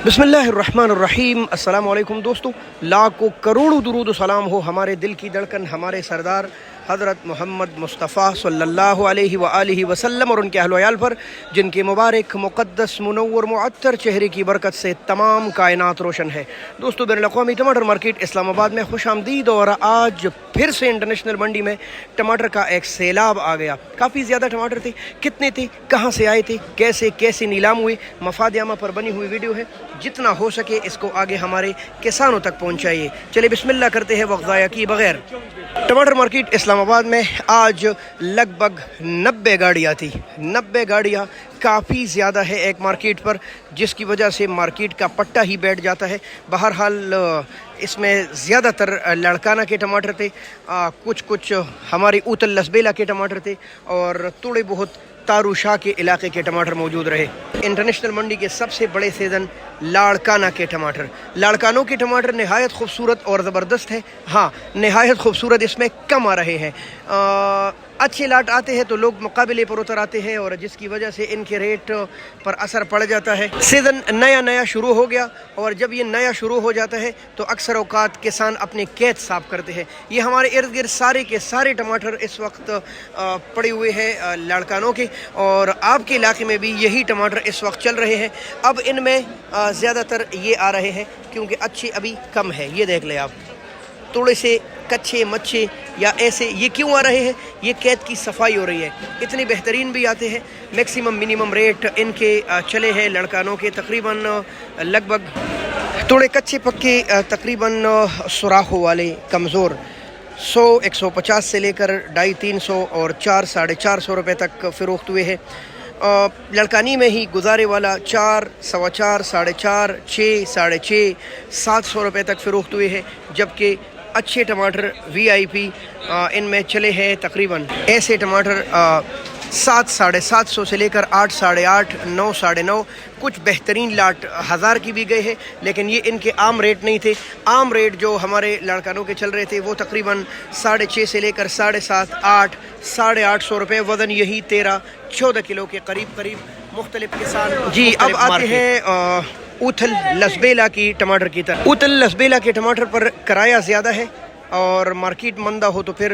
बिस्मिल्लाहिर्रहमानिर्रहीम। अस्सलाम वालेकुम दोस्तों, लाखों करोड़ों दुरूद सलाम हो हमारे दिल की धड़कन, हमारे सरदार हज़रत मोहम्मद मुस्तफ़ा सल्लल्लाहु अलैहि व आलिहि वसल्लम और उनके अहल व अयाल पर, जिनके मुबारक मुक़द्दस मुनव्वर मुअत्तर चेहरे की बरकत से तमाम कायनात रोशन है। दोस्तों, बैनुल-अक़वामी टमाटर मार्केट इस्लामाबाद में खुशामदीद। और आज फिर से इंटरनेशनल मंडी में टमाटर का एक सैलाब आ गया। काफ़ी ज़्यादा टमाटर थे। कितने थे, कहाँ से आए थे, कैसे कैसे नीलाम हुए, मफाद-ए-आमा पर बनी हुई वीडियो है। जितना हो सके इसको आगे हमारे किसानों तक पहुँचाइए। चलिए बिस्मिल्लाह करते हैं वक्त ज़ाया किए बगैर। टमाटर मार्केट इस्लामाबाद में आज लगभग 90 गाड़ियाँ थी। 90 गाड़ियाँ काफ़ी ज़्यादा है एक मार्केट पर, जिसकी वजह से मार्केट का पट्टा ही बैठ जाता है। बहरहाल इसमें ज़्यादातर लड़काना के टमाटर थे, कुछ हमारी ऊतल लसबेला के टमाटर थे और थोड़े बहुत तारूशाह के इलाके के टमाटर मौजूद रहे। इंटरनेशनल मंडी के सबसे बड़े सीज़न लाड़काना के टमाटर, लाड़कानों के टमाटर नहायत खूबसूरत और ज़बरदस्त है। हाँ, नहायत खूबसूरत इसमें कम आ रहे हैं। अच्छे लाट आते हैं तो लोग मुकाबले पर उतर आते हैं और जिसकी वजह से इनके रेट पर असर पड़ जाता है। सीज़न नया शुरू हो गया और जब ये नया शुरू हो जाता है तो अक्सर औकात किसान अपने खेत साफ करते हैं। ये हमारे इर्द गिर्द सारे के सारे टमाटर इस वक्त पड़े हुए हैं लाड़कानों के, और आपके इलाके में भी यही टमाटर इस वक्त चल रहे हैं। अब इनमें ज़्यादातर ये आ रहे हैं क्योंकि अच्छे अभी कम है। ये देख लें आप, थोड़े से कच्चे मच्छे या ऐसे ये क्यों आ रहे हैं, ये कैद की सफाई हो रही है। इतने बेहतरीन भी आते हैं। मैक्सिमम मिनिमम रेट इनके चले हैं लड़कानों के तकरीबन लगभग, थोड़े कच्चे पक्के तकरीबन सुराखों वाले कमज़ोर 100-150 से लेकर 250-300 और 400-450 रुपये तक फ़रोख्त हुए हैं। लड़कानी में ही गुजारे वाला 4, 4.25, 4.5, 6, 6.5, 700 रुपये तक फ़रोख्त हुए हैं। जबकि अच्छे टमाटर VIP इनमें चले हैं तकरीबन ऐसे टमाटर 7, 750 से लेकर 8, 8.5, 9, 9.5, कुछ बेहतरीन लाट 1000 की भी गए हैं। लेकिन ये इनके आम रेट नहीं थे। आम रेट जो हमारे लड़कानों के चल रहे थे वो तकरीबन 6.5 से लेकर 7.5, 8, 850 रुपये, वज़न यही 13-14 किलो के करीब मुख्तलिफ किसान। जी, अब आते हैं ऊथल लसबेला की टमाटर की तरफ। ऊथल लसबेला के टमाटर पर किराया ज़्यादा है और मार्केट मंदा हो तो फिर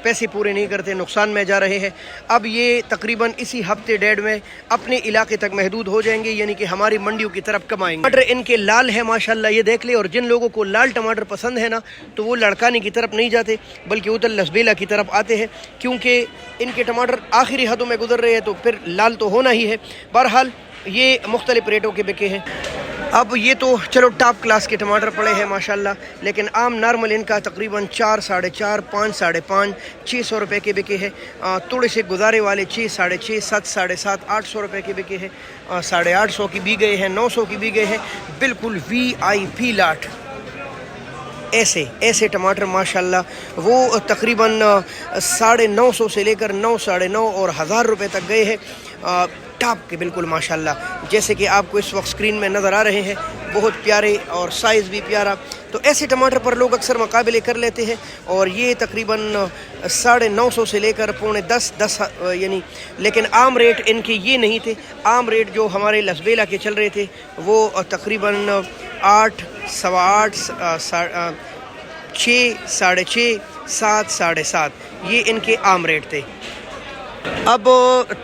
पैसे पूरे नहीं करते, नुकसान में जा रहे हैं। अब ये तकरीबन इसी हफ्ते डेढ़ में अपने इलाके तक महदूद हो जाएंगे, यानी कि हमारी मंडियों की तरफ कम आएंगे। टमाटर इनके लाल है माशाल्लाह, ये देख ले। और जिन लोगों को लाल टमाटर पसंद है ना, तो वो लड़काने की तरफ नहीं जाते बल्कि ऊथल लसबेला की तरफ आते हैं, क्योंकि इनके टमाटर आखिरी हदों में गुजर रहे हैं तो फिर लाल तो होना ही है। बहरहाल ये मुख्तलिफ रेटों के बिके हैं। अब ये तो चलो टॉप क्लास के टमाटर पड़े हैं माशाल्लाह, लेकिन आम नॉर्मल इनका तकरीबन 4, 4.5, 5, 5.5, 600 रुपये के बिके हैं। थोड़े से गुजारे वाले 6, 6.5, 7, 7.5, 800 रुपये के बिके हैं। 850 की भी गए हैं, 900 की भी गए हैं। बिल्कुल VIP लाट ऐसे टमाटर माशाल्लाह वो तकरीबन 950 से लेकर 9, 9.5 और 1000 रुपये तक गए हैं। टॉप के बिल्कुल माशाल्लाह, जैसे कि आपको इस वक्त स्क्रीन में नज़र आ रहे हैं, बहुत प्यारे और साइज़ भी प्यारा। तो ऐसे टमाटर पर लोग अक्सर मुकाबले कर लेते हैं। और ये तकरीबन 950 से लेकर 10 यानी, लेकिन आम रेट इनके ये नहीं थे। आम रेट जो हमारे लसबेला के चल रहे थे वो तकरीबन 8, 8.25, 6, 6.5, 7, 7.5, ये इनके आम रेट थे। अब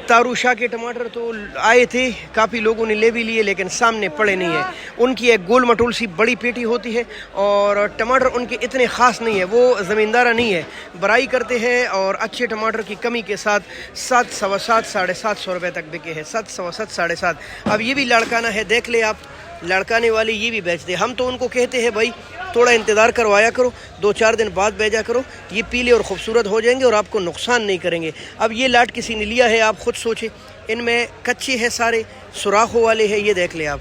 तारूशाह के टमाटर तो आए थे, काफ़ी लोगों ने ले भी लिए, लेकिन सामने पड़े नहीं है। उनकी एक गोल मटोल सी बड़ी पेटी होती है और टमाटर उनके इतने ख़ास नहीं है, वो ज़मींदारा नहीं है, बराई करते हैं। और अच्छे टमाटर की कमी के साथ 7, 7.25, 750 रुपये तक बिके हैं। 7, 7.25, 7.5। अब ये भी लड़काना है, देख ले आप, लड़काने वाले ये भी बेचते हैं। हम तो उनको कहते हैं भाई थोड़ा इंतज़ार करवाया करो, 2-4 दिन बाद भेजा करो, ये पीले और ख़ूबसूरत हो जाएंगे और आपको नुकसान नहीं करेंगे। अब ये लाट किसी ने लिया है, आप ख़ुद सोचें। इनमें कच्चे हैं सारे, सुराखों वाले हैं। ये देख ले आप,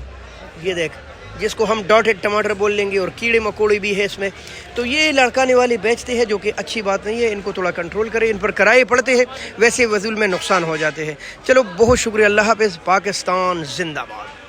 ये देख, जिसको हम डॉटेड टमाटर बोल लेंगे, और कीड़े मकोड़े भी है इसमें। तो ये लड़काने वाले बेचते हैं, जो कि अच्छी बात नहीं है। इनको थोड़ा कंट्रोल करें, इन पर किराए पड़ते हैं, वैसे वसूल में नुकसान हो जाते हैं। चलो, बहुत शुक्रिया, अल्लाह हाफ़िज़, पाकिस्तान जिंदाबाद।